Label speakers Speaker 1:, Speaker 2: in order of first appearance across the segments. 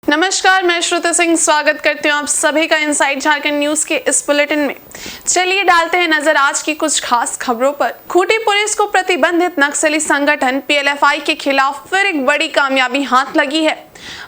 Speaker 1: नमस्कार, मैं श्रुति सिंह स्वागत करती हूँ आप सभी का इनसाइड झारखंड न्यूज के इस बुलेटिन में। चलिए डालते हैं नजर आज की कुछ खास खबरों पर। खूंटी पुलिस को प्रतिबंधित नक्सली संगठन पीएलएफआई के खिलाफ फिर एक बड़ी कामयाबी हाथ लगी है।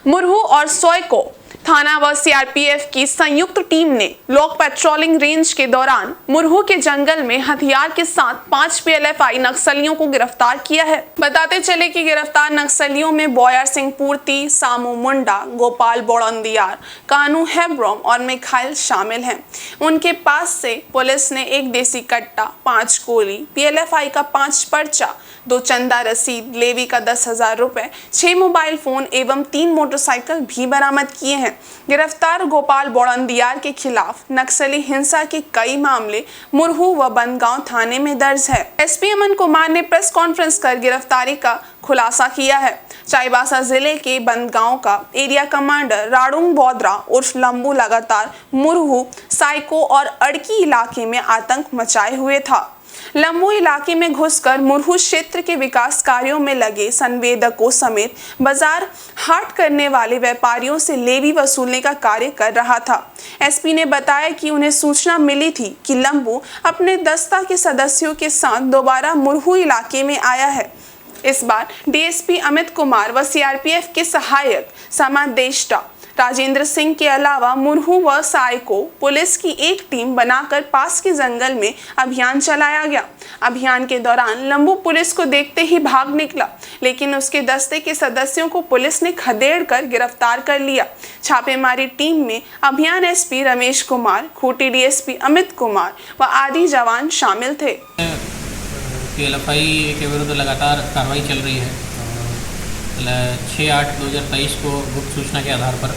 Speaker 1: मुरहू और सोयको थाना व सीआरपीएफ की संयुक्त टीम ने लॉक पेट्रोलिंग रेंज के दौरान मुरहू के जंगल में हथियार के साथ 5 पीएलएफआई नक्सलियों को गिरफ्तार किया है। बताते चले कि गिरफ्तार नक्सलियों में बोयर सिंह पूर्ति, सामू मुंडा, गोपाल बोड़ंदियार, कानू हेब्रोम और मिखाइल शामिल हैं। उनके पास से पुलिस ने एक देसी कट्टा, 5 गोली, पीएलएफआई का 5 पर्चा, 2 चंदा रसीद, लेवी का 10,000 रुपए, 6 मोबाइल फोन एवं 3 मोटरसाइकिल भी बरामद किए हैं। गिरफ्तार गोपाल बोड़ंदियार के खिलाफ नक्सली हिंसा के कई मामले मुरहू व बनगांव थाने में दर्ज है। एसपी अमन कुमार ने प्रेस कॉन्फ्रेंस कर गिरफ्तारी का खुलासा किया है। चाईबासा जिले के बनगांव का एरिया कमांडर राडुंग बोद्रा उर्फ लंबू लगातार मुरहू, साइको और अड़की इलाके में आतंक मचाए हुए था। लंबू इलाके में घुसकर मुरहू क्षेत्र के विकास कार्यों में लगे संवेदकों समेत बाजार हाट करने वाले व्यापारियों से लेवी वसूलने का कार्य कर रहा था। एसपी ने बताया कि उन्हें सूचना मिली थी कि लंबू अपने दस्ता के सदस्यों के साथ दोबारा मुरहू इलाके में आया है। इस बार डीएसपी अमित कुमार व सीआरपीएफ के सहायक समादेष्टा राजेंद्र सिंह के अलावा मुरहू व साइको पुलिस की एक टीम बनाकर पास के जंगल में अभियान चलाया गया। अभियान के दौरान लंबू पुलिस को देखते ही भाग निकला, लेकिन उसके दस्ते के सदस्यों को पुलिस ने खदेड़ कर गिरफ्तार कर लिया। छापेमारी टीम में अभियान एसपी रमेश कुमार, खूंटी डीएसपी अमित कुमार व आदि जवान शामिल थे।
Speaker 2: पीएलएफआई के विरुद्ध लगातार कार्रवाई चल रही है। 6/8/2023 को गुप्त सूचना के आधार पर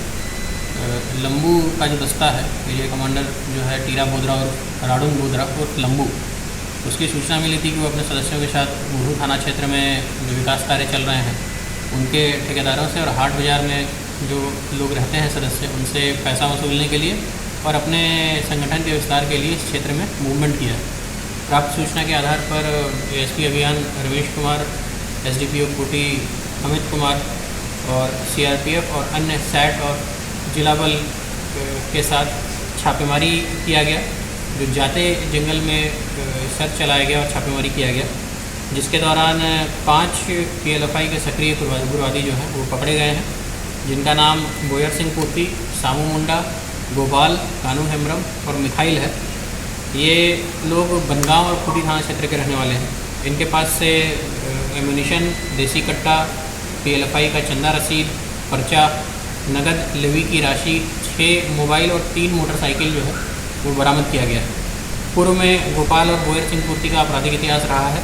Speaker 2: लंबू का जो दस्ता है, एरिया कमांडर जो है टीरा बोद्रा और राडुंग बोद्रा और लंबू, उसकी सूचना मिली थी कि वो अपने सदस्यों के साथ मुरहू थाना क्षेत्र में जो विकास कार्य चल रहे हैं उनके ठेकेदारों से और हाट बाज़ार में जो लोग रहते हैं सदस्य, उनसे पैसा वसूलने के लिए और अपने संगठन के विस्तार के लिए इस क्षेत्र में मूवमेंट किया। प्राप्त सूचना के आधार पर एसपी अभियान रमेश कुमार, एसडीपीओ खूंटी अमित कुमार और सीआरपीएफ और अन्य सैट और जिला बल के साथ छापेमारी किया गया। जो जाते जंगल में सर्च चलाया गया और छापेमारी किया गया, जिसके दौरान 5 पीएलएफआई के सक्रिय उग्रवादी जो हैं वो पकड़े गए हैं, जिनका नाम बोयर सिंह पूर्ति, सामू मुंडा, गोपाल, कानू हेम्ब्रम और मिखाइल है। ये लोग बनगांव और खूंटी थाना क्षेत्र के रहने वाले हैं। इनके पास से एम्यूनिशन, देसी कट्टा, पीएलएफआई का चंदा रसीद, पर्चा, नगद लेवी की राशि, 6 मोबाइल और 3 मोटरसाइकिल जो है वो बरामद किया गया है। पूर्व में गोपाल और बोयर सिंह पूर्ति का आपराधिक इतिहास रहा है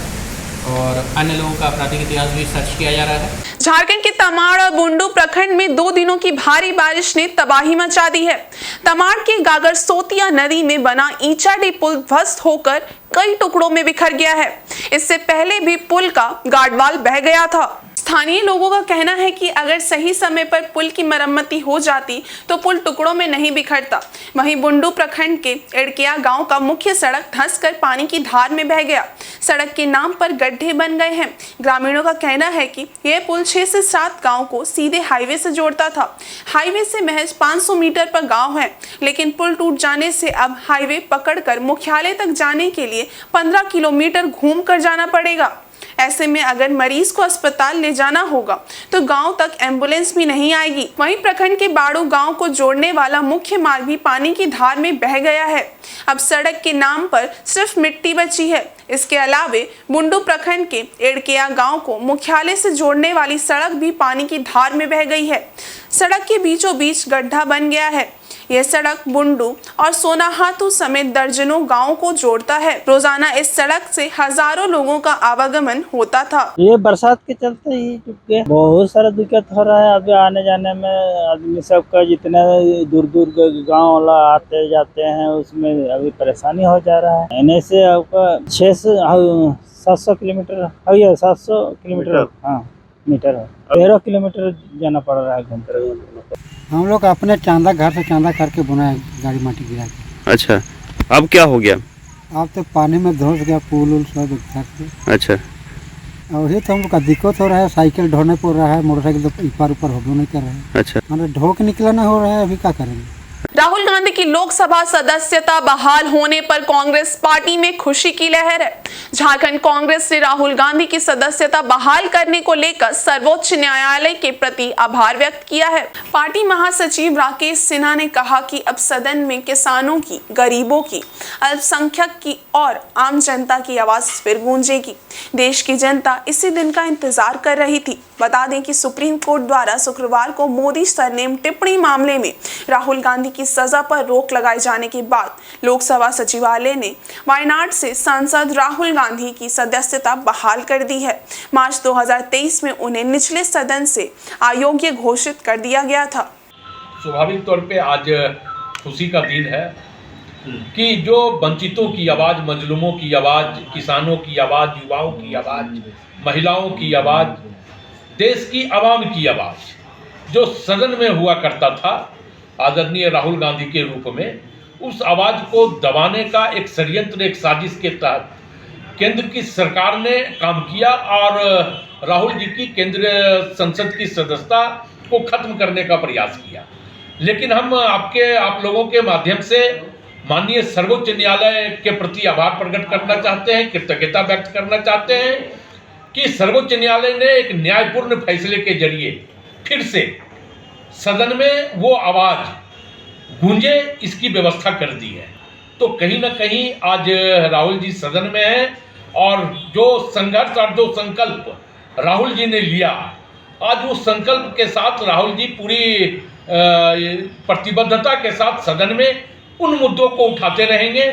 Speaker 2: और अन्य लोगों का आपराधिक इतिहास भी सर्च किया जा रहा है।
Speaker 1: झारखंड के तमाड़ और बुंडू प्रखंड में 2 दिनों की भारी बारिश ने तबाही मचा दी है। तमाड़ के गागरसोतिया नदी में बना ईचाडी पुल ध्वस्त होकर कई टुकड़ों में बिखर गया है। इससे पहले भी पुल का गार्डवाल बह गया था। स्थानीय लोगों का कहना है कि अगर सही समय पर पुल की मरम्मती हो जाती तो पुल टुकड़ों में नहीं बिखरता। वहीं बुंडू प्रखंड के एड़किया गांव का मुख्य सड़क धंसकर पानी की धार में बह गया। सड़क के नाम पर गड्ढे बन गए हैं। ग्रामीणों का कहना है कि यह पुल 6 से 7 गांव को सीधे हाईवे से जोड़ता था। हाईवे से महज 500 मीटर पर गाँव है, लेकिन पुल टूट जाने से अब हाईवे पकड़कर मुख्यालय तक जाने के लिए 15 किलोमीटर घूम कर जाना पड़ेगा। ऐसे में अगर मरीज को अस्पताल ले जाना होगा तो गांव तक एम्बुलेंस भी नहीं आएगी। वहीं प्रखंड के बाड़ू गांव को जोड़ने वाला मुख्य मार्ग भी पानी की धार में बह गया है। अब सड़क के नाम पर सिर्फ मिट्टी बची है। इसके अलावे बुंडू प्रखंड के एड़किया गांव को मुख्यालय से जोड़ने वाली सड़क भी पानी की धार में बह गई है। सड़क के बीचों बीच गड्ढा बन गया है। यह सड़क बुंडू और सोनाहातू समेत दर्जनों गांवों को जोड़ता है। रोजाना इस सड़क से हजारों लोगों का आवागमन होता था।
Speaker 3: ये बरसात के चलते ही चुके बहुत सारा दिक्कत हो रहा है। अभी आने जाने में आदमी सबका जितने दूर दूर गाँव वाला आते जाते हैं उसमें अभी परेशानी हो जा रहा है। इन्हें से आपका 600-700 किलोमीटर 700 किलोमीटर मीटर है, 13 किलोमीटर जाना पड़ रहा है घूमकर।
Speaker 4: हम लोग अपने चांदा घर से चांदा करके बनाए गाड़ी माटी गिरा के।
Speaker 5: अच्छा, अब क्या हो गया?
Speaker 4: अब तो पानी में धंस गया पुल उल सब।
Speaker 5: अच्छा,
Speaker 4: और वही तो हमको दिक्कत हो रहा है, साइकिल ढोने पर रहा है, मोटरसाइकिल तो इपार ऊपर हो नहीं कर रहा है।
Speaker 5: अच्छा,
Speaker 4: मतलब ढो के निकलना हो रहा है, अभी क्या करेंगे।
Speaker 1: राहुल गांधी की लोकसभा सदस्यता बहाल होने पर कांग्रेस पार्टी में खुशी की लहर है। झारखंड कांग्रेस ने राहुल गांधी की सदस्यता बहाल करने को लेकर सर्वोच्च न्यायालय के प्रति आभार व्यक्त किया है। पार्टी महासचिव राकेश सिन्हा ने कहा कि अब सदन में किसानों की, गरीबों की, अल्पसंख्यक की और आम जनता की आवाज फिर गूंजेगी। देश की जनता इसी दिन का इंतजार कर रही थी। बता दें कि सुप्रीम कोर्ट द्वारा शुक्रवार को मोदी सरनेम टिप्पणी मामले में राहुल गांधी की सजा पर रोक लगाए जाने के बाद लोकसभा सचिवालय ने वायनाड से सांसद राहुल गांधी की सदस्यता बहाल कर दी है। मार्च 2023 में उन्हें निचले सदन से अयोग्य घोषित कर दिया गया था।
Speaker 6: स्वाभाविक तौर पे आज खुशी का दिन है कि जो वंचितों की आवाज़, मजलूमों की आवाज़, किसानों की आवाज़, युवाओं की आवाज़, महिलाओं की आवाज़, देश की आवाम की आवाज़ जो सदन में हुआ करता था आदरणीय राहुल गांधी के रूप में, उस आवाज़ को दबाने का एक षड्यंत्र, एक साजिश के तहत केंद्र की सरकार ने काम किया और राहुल जी की केंद्रीय संसद की सदस्यता को खत्म करने का प्रयास किया। लेकिन हम आप लोगों के माध्यम से माननीय सर्वोच्च न्यायालय के प्रति आभार प्रकट करना चाहते हैं, कृतज्ञता व्यक्त करना चाहते हैं कि सर्वोच्च न्यायालय ने एक न्यायपूर्ण फैसले के जरिए फिर से सदन में वो आवाज़ गूंजे, इसकी व्यवस्था कर दी है। तो कहीं ना कहीं आज राहुल जी सदन में हैं और जो संघर्ष और जो संकल्प राहुल जी ने लिया, आज उस संकल्प के साथ राहुल जी पूरी प्रतिबद्धता के साथ सदन में उन मुद्दों को उठाते रहेंगे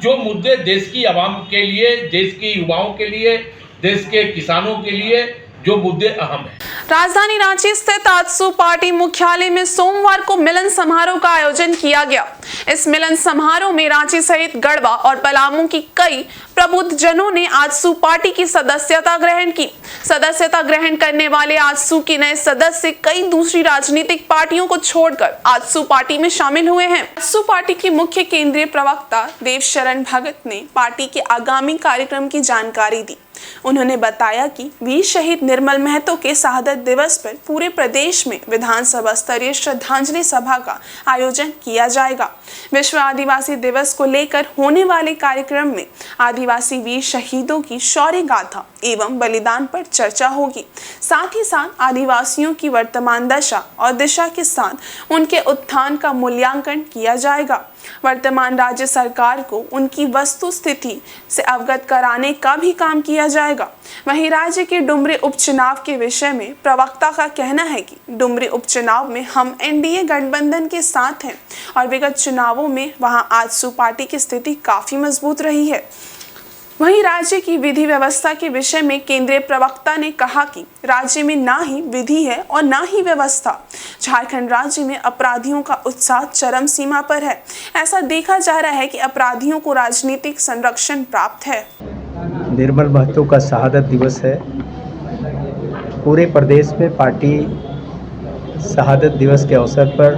Speaker 6: जो मुद्दे देश की आवाम के लिए, देश के युवाओं के लिए, देश के किसानों के लिए जो मुद्दे अहम हैं।
Speaker 1: राजधानी रांची स्थित आजसू पार्टी मुख्यालय में सोमवार को मिलन समारोह का आयोजन किया गया। इस मिलन समारोह में रांची सहित गढ़वा और पलामू की कई प्रबुद्ध जनों ने आजसू पार्टी की सदस्यता ग्रहण की। सदस्यता ग्रहण करने वाले आजसू के नए सदस्य कई दूसरी राजनीतिक पार्टियों को छोड़कर आजसू पार्टी में शामिल हुए हैं। आजसू पार्टी के मुख्य केंद्रीय प्रवक्ता देवशरण भगत ने पार्टी के आगामी कार्यक्रम की जानकारी दी। उन्होंने बताया कि वीर शहीद निर्मल महतो के शहादत दिवस पर पूरे प्रदेश में विधानसभा स्तरीय श्रद्धांजलि सभा का आयोजन किया जाएगा। विश्व आदिवासी दिवस को लेकर होने वाले कार्यक्रम में आदिवासी वीर शहीदों की शौर्य गाथा एवं बलिदान पर चर्चा होगी। साथ ही साथ आदिवासियों की वर्तमान दशा और दिशा के साथ उनके उत्थान का मूल्यांकन किया जाएगा। वर्तमान राज्य सरकार को उनकी वस्तु स्थिति से अवगत कराने का भी काम किया जाएगा। वहीं राज्य के डुमरी उपचुनाव के विषय में प्रवक्ता का कहना है कि डुमरी उपचुनाव में हम एनडीए गठबंधन के साथ हैं और विगत चुनावों में वहां आजसू पार्टी की स्थिति काफी मजबूत रही है। वहीं राज्य की विधि व्यवस्था के विषय में केंद्रीय प्रवक्ता ने कहा कि राज्य में ना ही विधि है और ना ही व्यवस्था। झारखंड राज्य में अपराधियों का उत्साह चरम सीमा पर है। ऐसा देखा जा रहा है कि अपराधियों को राजनीतिक संरक्षण प्राप्त है।
Speaker 7: निर्मल महतो का शहादत दिवस है। पूरे प्रदेश में पार्टी शहादत दिवस के अवसर पर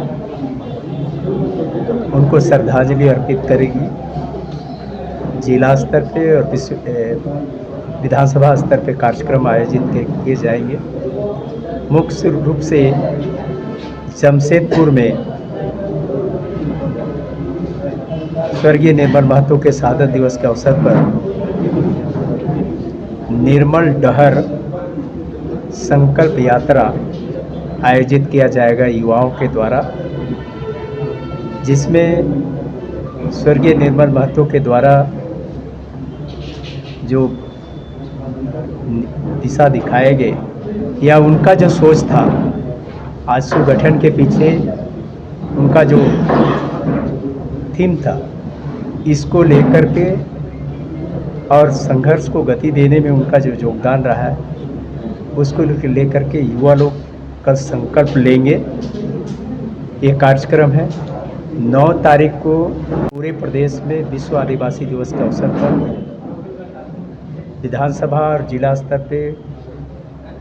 Speaker 7: उनको श्रद्धांजलि अर्पित करेगी। जिला स्तर पे और विधानसभा स्तर पे कार्यक्रम आयोजित किए जाएंगे। मुख्य रूप से जमशेदपुर में स्वर्गीय निर्मल महतो के शहादत दिवस के अवसर पर निर्मल डहर संकल्प यात्रा आयोजित किया जाएगा युवाओं के द्वारा, जिसमें स्वर्गीय निर्मल महतो के द्वारा जो दिशा दिखाए गए या उनका जो सोच था, आजसू गठन के पीछे उनका जो थीम था, इसको लेकर के और संघर्ष को गति देने में उनका जो योगदान रहा है, उसको लेकर के युवा लोग कल संकल्प लेंगे। ये कार्यक्रम है 9 तारीख को पूरे प्रदेश में विश्व आदिवासी दिवस के अवसर पर विधानसभा और जिला स्तर पे,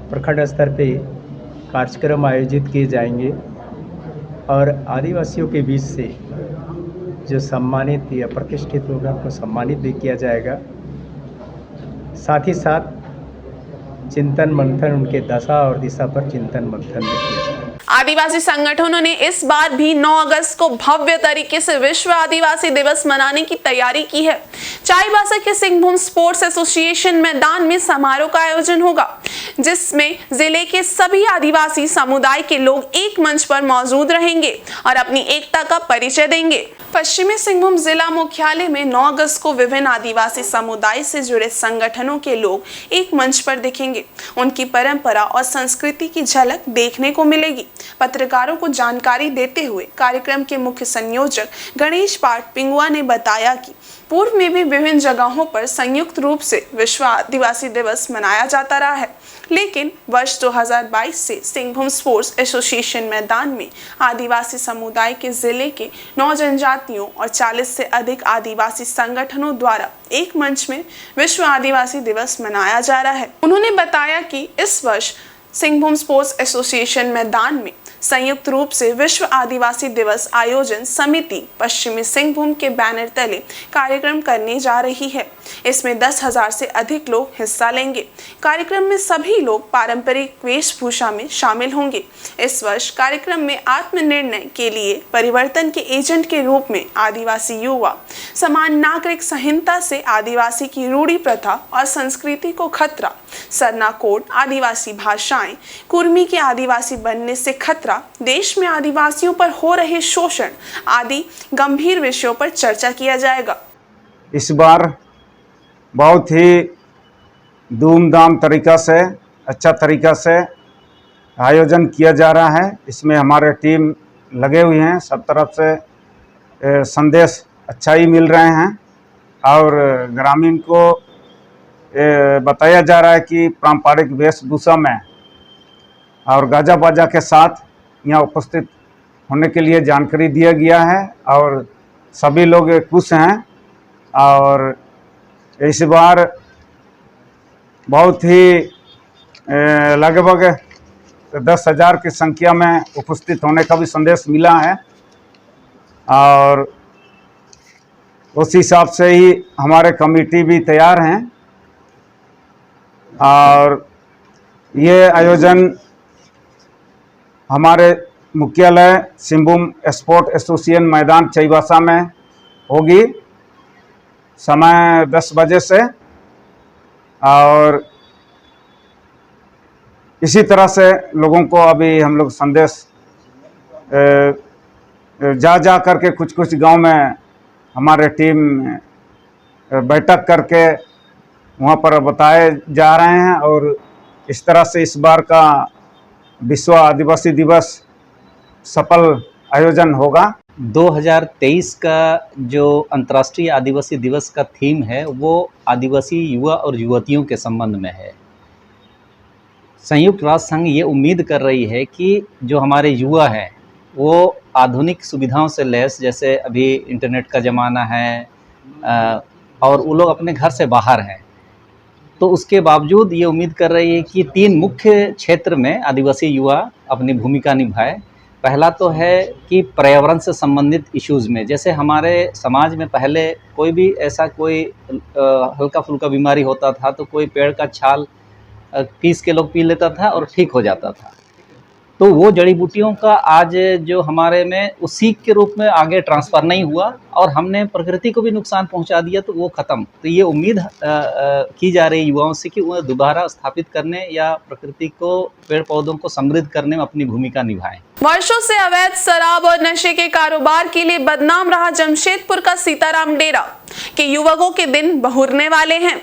Speaker 7: प्रखंड स्तर पे कार्यक्रम आयोजित किए जाएंगे और आदिवासियों के बीच से जो सम्मानित या प्रतिष्ठित लोगों को सम्मानित भी किया जाएगा। साथ ही साथ चिंतन मंथन उनके दशा और दिशा पर चिंतन मंथन भी किया जाए।
Speaker 1: आदिवासी संगठनों ने इस बार भी 9 अगस्त को भव्य तरीके से विश्व आदिवासी दिवस मनाने की तैयारी की है। चाईबासा के सिंहभूम स्पोर्ट्स एसोसिएशन मैदान में समारोह का आयोजन होगा, जिसमें जिले के सभी आदिवासी समुदाय के लोग एक मंच पर मौजूद रहेंगे और अपनी एकता का परिचय देंगे। पश्चिमी सिंहभूम जिला मुख्यालय में 9 अगस्त को विभिन्न आदिवासी समुदाय से जुड़े संगठनों के लोग एक मंच पर दिखेंगे। उनकी परंपरा और संस्कृति की झलक देखने को मिलेगी। पत्रकारों को जानकारी देते हुए कार्यक्रम के मुख्य संयोजक गणेश पाठ पिंगुआ ने बताया कि पूर्व में भी विभिन्न जगहों पर संयुक्त रूप से विश्व आदिवासी दिवस मनाया जाता रहा है, लेकिन वर्ष 2022 से सिंहभूम स्पोर्ट्स एसोसिएशन मैदान में आदिवासी समुदाय के जिले के 9 जनजातियों और 40 से अधिक आदिवासी संगठनों द्वारा एक मंच में विश्व आदिवासी दिवस मनाया जा रहा है। उन्होंने बताया कि इस वर्ष सिंहभूम स्पोर्ट्स एसोसिएशन मैदान में संयुक्त रूप से विश्व आदिवासी दिवस आयोजन समिति पश्चिमी सिंहभूम के बैनर तले कार्यक्रम करने जा रही है। इसमें 10,000 से अधिक लोग हिस्सा लेंगे। कार्यक्रम में सभी लोग पारंपरिक वेशभूषा में शामिल होंगे। इस वर्ष कार्यक्रम में आत्मनिर्णय के लिए परिवर्तन के एजेंट के रूप में आदिवासी युवा, समान नागरिक संहिता से आदिवासी की रूढ़ी प्रथा और संस्कृति को खतरा, सरना कोड, आदिवासी भाषाएं, कुर्मी के आदिवासी बनने से खतरा, देश में आदिवासियों पर हो रहे शोषण आदि गंभीर विषयों पर चर्चा किया जाएगा।
Speaker 5: इस बार बहुत ही धूमधाम तरीका से, अच्छा तरीका से आयोजन किया जा रहा है। इसमें हमारे टीम लगे हुए हैं, सब तरफ से संदेश अच्छा ही मिल रहे हैं और ग्रामीण को बताया जा रहा है कि पारंपरिक वेशभूषा में और गाजा बाजा के साथ यहाँ उपस्थित होने के लिए जानकारी दिया गया है और सभी लोग खुश हैं। और इस बार बहुत ही लगभग 10,000 की संख्या में उपस्थित होने का भी संदेश मिला है और उस हिसाब से ही हमारे कमेटी भी तैयार हैं। और ये आयोजन हमारे मुख्यालय सिंहभूम स्पोर्ट एसोसिएशन मैदान चाईबासा में होगी, समय 10 बजे से। और इसी तरह से लोगों को अभी हम लोग संदेश जा करके कुछ गांव में हमारे टीम बैठक करके वहाँ पर बताए जा रहे हैं और इस तरह से इस बार का विश्व आदिवासी दिवस सफल आयोजन होगा।
Speaker 8: 2023 का जो अंतर्राष्ट्रीय आदिवासी दिवस का थीम है वो आदिवासी युवा और युवतियों के संबंध में है। संयुक्त राष्ट्र संघ ये उम्मीद कर रही है कि जो हमारे युवा हैं वो आधुनिक सुविधाओं से लैस, जैसे अभी इंटरनेट का ज़माना है और वो लोग अपने घर से बाहर हैं, तो उसके बावजूद ये उम्मीद कर रही है कि 3 मुख्य क्षेत्र में आदिवासी युवा अपनी भूमिका निभाए। पहला तो है कि पर्यावरण से संबंधित इश्यूज़ में, जैसे हमारे समाज में पहले कोई भी ऐसा कोई हल्का फुल्का बीमारी होता था तो कोई पेड़ का छाल पीस के लोग पी लेता था और ठीक हो जाता था। तो वो जड़ी बूटियों का आज जो हमारे में उस सीख के रूप में आगे ट्रांसफ़र नहीं हुआ और हमने प्रकृति को भी नुकसान पहुंचा दिया, तो वो ख़त्म। तो ये उम्मीद की जा रही युवाओं से कि वो दोबारा स्थापित करने या प्रकृति को, पेड़ पौधों को समृद्ध करने में अपनी भूमिका निभाएं।
Speaker 1: वर्षों से अवैध शराब और नशे के कारोबार के लिए बदनाम रहा जमशेदपुर का सीताराम डेरा के युवकों के दिन बहुरने वाले हैं।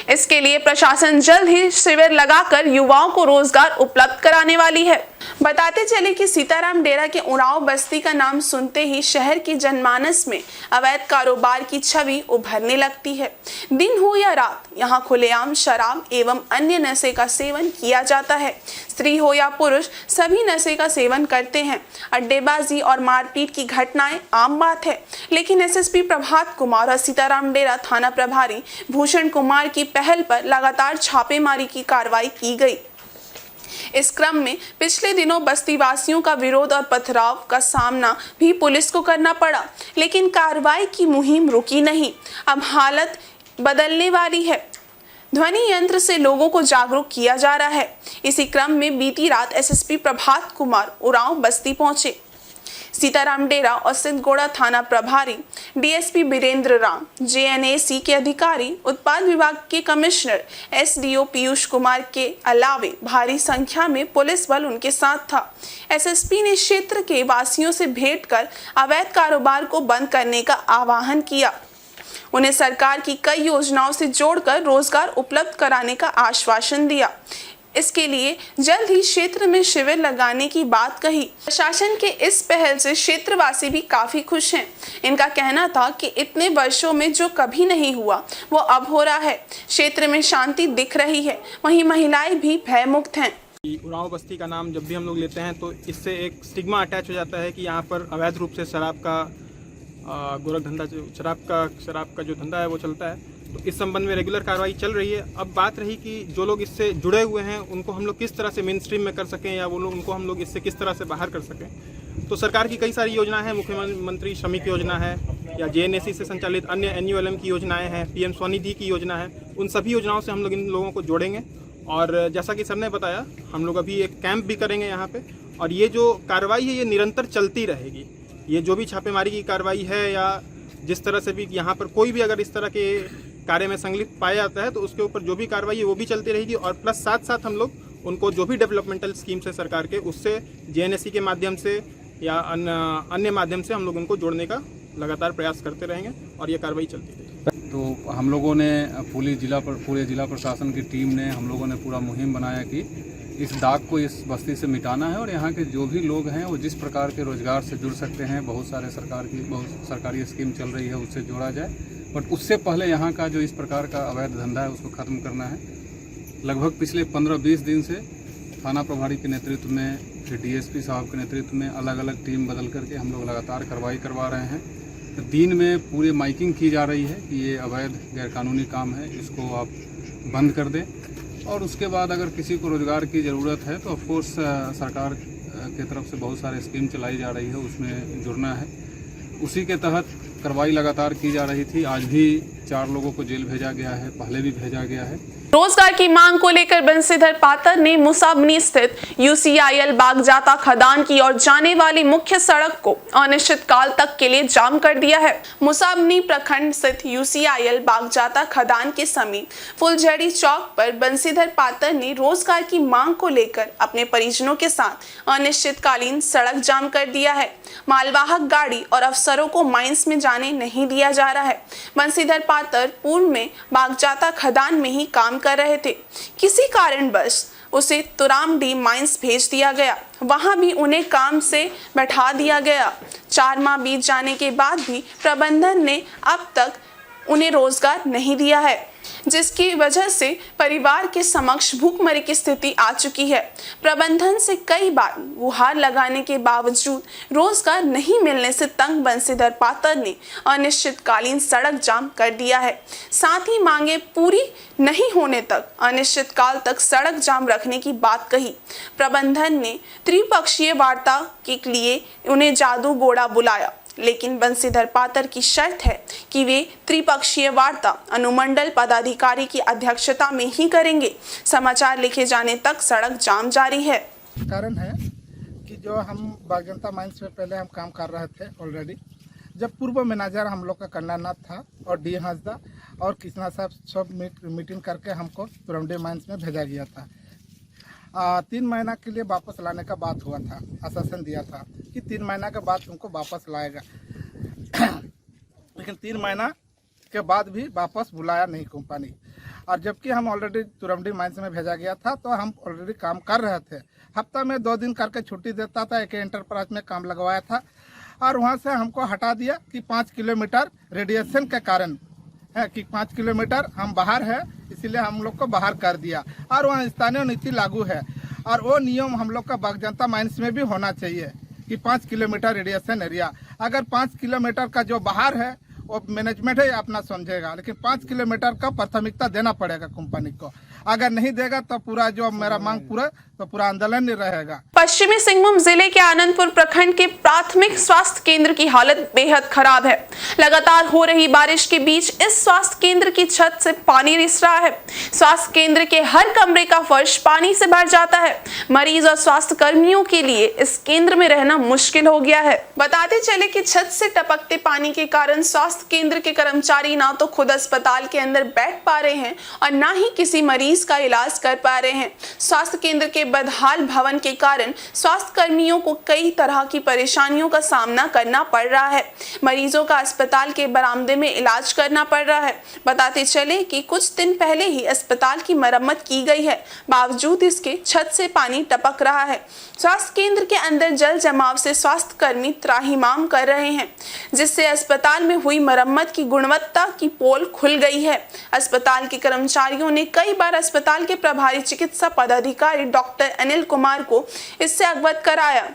Speaker 1: इसके लिए प्रशासन जल्द ही शिविर लगाकर युवाओं को रोजगार उपलब्ध कराने वाली है। बताते चले कि सीताराम डेरा के उरांव बस्ती का नाम सुनते ही शहर की जनमानस में अवैध कारोबार की छवि उभरने लगती है। दिन हो या रात यहाँ खुलेआम शराब एवं अन्य नशे का सेवन किया जाता है। स्त्री हो या पुरुष सभी नशे का सेवन करते हैं। अड्डेबाजी और मारपीट की घटनाएं आम बात है, लेकिन एसएसपी प्रभात कुमार और सीताराम डेरा थाना प्रभारी भूषण कुमार की पहल पर लगातार छापेमारी की कार्रवाई की गई। इस क्रम में पिछले दिनों बस्तीवासियों का विरोध और पथराव का सामना भी पुलिस को करना पड़ा, लेकिन कार्रवाई की मुहिम रुकी नहीं। अब हालत बदलने वाली है। ध्वनि यंत्र से लोगों को जागरूक किया जा रहा है। इसी क्रम में बीती रात एसएसपी प्रभात कुमार उरांव बस्ती पहुंचे। सीताराम डेरा और सिद्धगोड़ा थाना प्रभारी डीएसपी बीरेंद्र राम, जेएनएसी के अधिकारी, उत्पाद विभाग के कमिश्नर एसडीओ पीयूष कुमार के अलावे भारी संख्या में पुलिस बल उनके साथ था। एसएसपी ने क्षेत्र के वासियों से भेंट कर अवैध कारोबार को बंद करने का आह्वान किया। उन्हें सरकार की कई योजनाओं से जोड़कर रोजगार उपलब्ध कराने का आश्वासन दिया। इसके लिए जल्द ही क्षेत्र में शिविर लगाने की बात कही। प्रशासन के इस पहल से क्षेत्रवासी भी काफी खुश हैं। इनका कहना था कि इतने वर्षों में जो कभी नहीं हुआ वो अब हो रहा है। क्षेत्र में शांति दिख रही है, वहीं महिलाएं भी भयमुक्त हैं।
Speaker 9: उरांव बस्ती का नाम जब भी हम लोग लेते हैं तो इससे एक स्टिग्मा अटैच हो जाता है कि यहाँ पर अवैध रूप से शराब का गोरख धंधा, शराब का जो धंधा है वो चलता है। तो इस संबंध में रेगुलर कार्रवाई चल रही है। अब बात रही कि जो लोग इससे जुड़े हुए हैं उनको हम लोग किस तरह से मेन स्ट्रीम में कर सकें या वो लोग उनको हम लोग इससे किस तरह से बाहर कर सकें। तो सरकार की कई सारी योजना है, मुख्यमंत्री श्रमिक योजना है या जेएनएसी से संचालित अन्य एनयूएलएम की योजनाएं हैं, पीएम स्वनिधि की योजना है। उन सभी योजनाओं से हम लोग इन लोगों को जोड़ेंगे और जैसा कि सर ने बताया हम लोग अभी एक कैंप भी करेंगे यहाँ पे और ये जो कार्रवाई है ये निरंतर चलती रहेगी। ये जो भी छापेमारी की कार्रवाई है या जिस तरह से भी यहाँ पर कोई भी अगर इस तरह के कार्य में संलिप्त पाया जाता है तो उसके ऊपर जो भी कार्रवाई है वो भी चलती रहेगी और प्लस साथ साथ हम लोग उनको जो भी डेवलपमेंटल स्कीम्स है सरकार के उससे जेएनएसी के माध्यम से या अन्य माध्यम से हम लोग उनको जोड़ने का लगातार प्रयास करते रहेंगे और ये कार्रवाई चलती रहेगी।
Speaker 10: तो हम लोगों ने पूरे जिला प्रशासन की टीम ने हम लोगों ने पूरा मुहिम बनाया कि इस दाग को इस बस्ती से मिटाना है और यहाँ के जो भी लोग हैं वो जिस प्रकार के रोजगार से जुड़ सकते हैं, बहुत सरकारी स्कीम चल रही है उससे जोड़ा जाए। बट उससे पहले यहाँ का जो इस प्रकार का अवैध धंधा है उसको ख़त्म करना है। लगभग पिछले 15-20 दिन से थाना प्रभारी के नेतृत्व में, फिर डीएसपी साहब के नेतृत्व में अलग अलग टीम बदल करके हम लोग लगातार कार्रवाई करवा रहे हैं। तो दिन में पूरे माइकिंग की जा रही है कि ये अवैध गैरकानूनी काम है, इसको आप बंद कर दें। और उसके बाद अगर किसी को रोज़गार की ज़रूरत है तो ऑफकोर्स सरकार की तरफ से बहुत सारे स्कीम चलाई जा रही है, उसमें जुड़ना है। उसी के तहत कार्रवाई लगातार की जा रही थी। आज भी 4 लोगों को जेल भेजा गया है, पहले भी भेजा गया है।
Speaker 1: रोजगार की मांग को लेकर बंसीधर पातर ने मुसाबनी स्थित यूसीआईएल बागजाता खदान की ओर जाने वाली मुख्य सड़क को अनिश्चित काल तक के लिए जाम कर दिया है। मुसाबनी प्रखंड स्थित यूसीआईएल बागजाता खदान के समीप फुलझड़ी चौक पर बंसीधर पातर ने रोजगार की मांग को लेकर अपने परिजनों के साथ अनिश्चितकालीन सड़क जाम कर दिया है। मालवाहक गाड़ी और अफसरों को माइंस में जाने नहीं दिया जा रहा है। बंसीधर पातर पूर्व में बागजाता खदान में ही काम कर रहे थे। किसी कारणवश उसे तुरामडी माइंस भेज दिया गया, वहां भी उन्हें काम से बैठा दिया गया। 4 माह बीत जाने के बाद भी प्रबंधन ने अब तक उन्हें रोजगार नहीं दिया है, जिसकी वजह से परिवार के समक्ष भूखमरी की स्थिति आ चुकी है। प्रबंधन से कई बार गुहार लगाने के बावजूद रोजगार नहीं मिलने से तंग बंसीधर पातर ने अनिश्चितकालीन सड़क जाम कर दिया है। साथ ही मांगे पूरी नहीं होने तक अनिश्चितकाल तक सड़क जाम रखने की बात कही। प्रबंधन ने त्रिपक्षीय वार्ता के लिए उन्हें जादू गोड़ा बुलाया, लेकिन बंसीधर पातर की शर्त है कि वे त्रिपक्षीय वार्ता अनुमंडल पदाधिकारी की अध्यक्षता में ही करेंगे। समाचार लिखे जाने तक सड़क जाम जारी है।
Speaker 11: कारण है कि जो हम बागजाता माइंस में पहले हम काम कर रहे थे ऑलरेडी, जब पूर्व मैनेजर हम लोग का कन्नानाथ था और डी हंसदा और कृष्णा साहब सब मीटिंग करके हमको तुरमडी माइंस में भेजा गया था। 3 महीना के लिए वापस लाने का बात हुआ था, आश्वासन दिया था कि 3 महीना के बाद तुमको वापस लाएगा। लेकिन 3 महीना के बाद भी वापस बुलाया नहीं कंपनी। और जबकि हम ऑलरेडी तुरमडी माइंस में भेजा गया था तो हम ऑलरेडी काम कर रहे थे। हफ्ता में 2 दिन करके छुट्टी देता था। एक एंटरप्राइज में काम लगवाया था और वहाँ से हमको हटा दिया कि 5 किलोमीटर रेडिएशन के कारण है कि 5 किलोमीटर हम बाहर है, इसीलिए हम लोग को बाहर कर दिया। और वहाँ स्थानीय नीति लागू है और वो नियम हम लोग का बागजाता माइंस में भी होना चाहिए कि 5 किलोमीटर रेडिएशन एरिया। अगर 5 किलोमीटर का जो बाहर है वो मैनेजमेंट है अपना समझेगा, लेकिन 5 किलोमीटर का प्राथमिकता देना पड़ेगा कंपनी को। अगर नहीं देगा तो पूरा जो मेरा मांग पूरा तो पूरा आंदोलन नहीं रहेगा।
Speaker 1: पश्चिमी सिंहभूम जिले के आनंदपुर प्रखंड के प्राथमिक स्वास्थ्य केंद्र की हालत बेहद खराब है। लगातार हो रही बारिश के बीच इस स्वास्थ्य केंद्र की छत से पानी रिस रहा है। स्वास्थ्य केंद्र के हर कमरे का फर्श पानी से भर जाता है। मरीज और स्वास्थ्य कर्मियों के लिए इस केंद्र में रहना मुश्किल हो गया है। बताते चले कि छत से टपकते पानी के कारण स्वास्थ्य केंद्र के कर्मचारी ना तो खुद अस्पताल के अंदर बैठ पा रहे हैं और ना ही किसी मरीज का इलाज कर पा रहे हैं। स्वास्थ्य केंद्र के बदहाल भवन के कारण स्वास्थ्य कर्मियों को कई तरह की परेशानियों का सामना करना पड़ रहा है। मरीजों का अस्पताल के बरामदे में इलाज करना पड़ रहा है। बताते चले कि कुछ दिन पहले ही अस्पताल की मरम्मत की गई है, बावजूद इसके छत से पानी टपक रहा है। स्वास्थ्य केंद्र के अंदर जल जमाव से स्वास्थ्य कर्मी त्राहिमाम कर रहे हैं, जिससे अस्पताल में हुई मरम्मत की गुणवत्ता की पोल खुल गई है। अस्पताल के कर्मचारियों ने कई बार अस्पताल के प्रभारी चिकित्सा पदाधिकारी डॉक्टर अनिल कुमार को इससे अवगत कराया,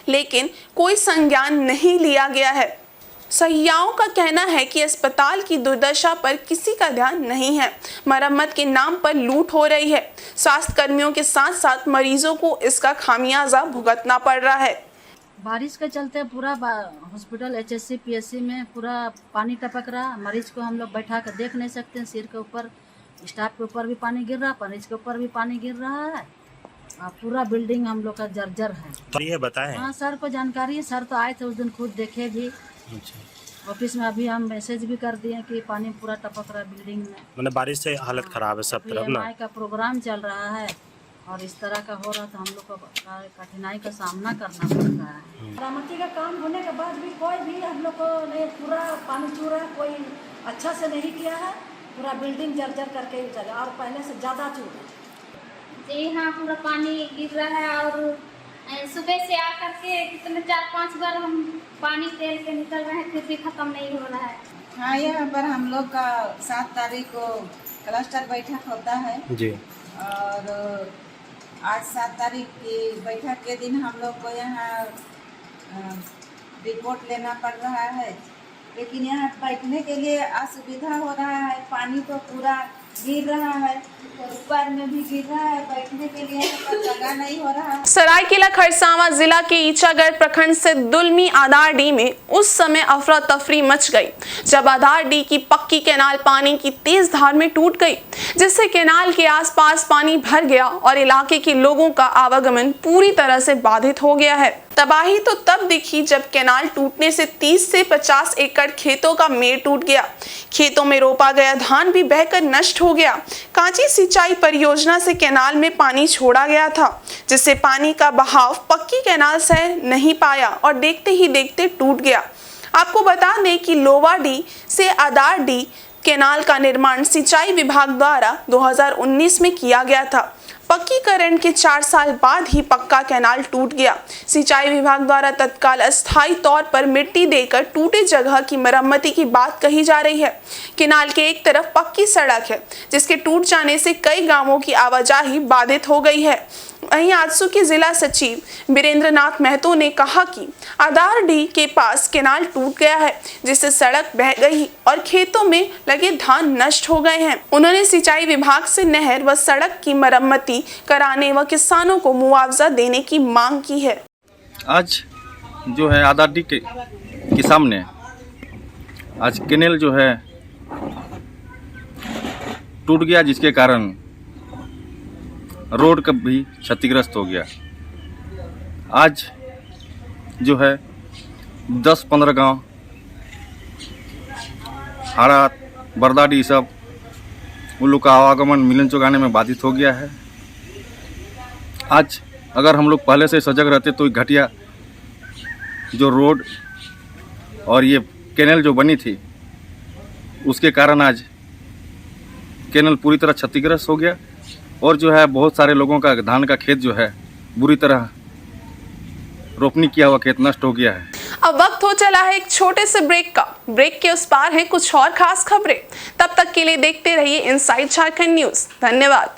Speaker 1: लेकिन कोई संज्ञान नहीं लिया गया है। सहियाओं का कहना है कि अस्पताल की दुर्दशा पर किसी का ध्यान नहीं है। मरम्मत के नाम पर लूट हो रही है। स्वास्थ्य कर्मियों के साथ साथ मरीजों को इसका खामियाजा भुगतना पड़ रहा है।
Speaker 12: बारिश के चलते पूरा हॉस्पिटल HSC PSC में पूरा पानी टपक रहा। मरीज को हम लोग बैठा कर देख नहीं सकते। सिर के ऊपर, स्टाफ के ऊपर भी पानी गिर रहा, मरीज के ऊपर भी पानी गिर रहा है। पूरा बिल्डिंग हम लोग का जर्जर है।
Speaker 13: तो ये बताएं।
Speaker 12: हाँ, सर को जानकारी है। सर तो आए थे उस दिन, खुद देखे भी ऑफिस में। अभी हम मैसेज भी कर दिए कि पानी पूरा टपक रहा है बिल्डिंग में।
Speaker 13: मैंने बारिश से हालत खराब है सब तरफ ना।
Speaker 12: PMI का प्रोग्राम चल रहा है और इस तरह का हो रहा था, हम लोग को कठिनाई का सामना करना पड़ता है। मरम्मती का काम होने के बाद भी कोई भी हम लोग को नहीं, पूरा पानी चूरा कोई अच्छा से नहीं किया है। पूरा बिल्डिंग जर्जर करके ही चला और पहले से ज़्यादा चूरा।
Speaker 14: जी हाँ, पूरा पानी गिर रहा है और सुबह से आकर के कितने 4-5 बार हम पानी तेल के निकल रहे हैं, फिर भी खत्म नहीं हो रहा है।
Speaker 15: हाँ, यहाँ पर हम लोग का 7 तारीख को क्लस्टर बैठक होता है
Speaker 13: जी।
Speaker 15: और आज 7 तारीख की बैठक के दिन हम लोग को यहाँ रिपोर्ट लेना पड़ रहा है, लेकिन यहाँ बैठने के लिए असुविधा हो रहा है। पानी तो पूरा गिर रहा है, ऊपर में भी गिर रहा है, बैठने के लिए जगह नहीं हो रहा है।
Speaker 1: सरायकेला खरसावां जिला के ईचागढ़ प्रखंड से दुलमी आधारडी में उस समय अफरा तफरी मच गई जब आधारडी की पक्की कैनाल पानी की तेज धार में टूट गई, जिससे कैनाल के आसपास पानी भर गया और इलाके के लोगों का आवागमन पूरी तरह से बाधित हो गया है। तबाही तो तब दिखी जब कैनाल टूटने से 30 से 50 एकड़ खेतों का मेड़ टूट गया। खेतों में रोपा गया धान भी बहकर नष्ट हो गया। कांची सिंचाई परियोजना से कैनाल में पानी छोड़ा गया था, जिससे पानी का बहाव पक्की कैनाल सह नहीं पाया और देखते ही देखते टूट गया। आपको बता दें कि लोवाडी से आधारडी कैनाल का निर्माण सिंचाई विभाग द्वारा 2019 में किया गया था। पक्कीकरण के 4 साल बाद ही पक्का कैनाल टूट गया। सिंचाई विभाग द्वारा तत्काल अस्थायी तौर पर मिट्टी देकर टूटे जगह की मरम्मती की बात कही जा रही है। कैनाल के एक तरफ पक्की सड़क है, जिसके टूट जाने से कई गांवों की आवाजाही बाधित हो गई है। वहीं आजसू के जिला सचिव वीरेंद्र नाथ महतो ने कहा कि आधारडी के पास कैनाल टूट गया है, जिससे सड़क बह गई और खेतों में लगे धान नष्ट हो गए हैं। उन्होंने सिंचाई विभाग से नहर व सड़क की मरम्मती कराने व किसानों को मुआवजा देने की मांग की है।
Speaker 16: आज जो है आधारडी के सामने आज कैनाल जो है टूट गया, जिसके कारण रोड का भी क्षतिग्रस्त हो गया। आज जो है 10-15 गांव हाड़ा बरदाडी सब उन लोग का आवागमन मिलन चुकाने में बाधित हो गया है। आज अगर हम लोग पहले से सजग रहते तो घटिया जो रोड और ये कैनाल जो बनी थी उसके कारण आज कैनाल पूरी तरह क्षतिग्रस्त हो गया और जो है बहुत सारे लोगों का धान का खेत जो है बुरी तरह रोपनी किया हुआ खेत नष्ट हो गया है।
Speaker 1: अब वक्त हो चला है एक छोटे से ब्रेक का। ब्रेक के उस पार है कुछ और खास खबरें। तब तक के लिए देखते रहिए इनसाइड झारखंड न्यूज। धन्यवाद।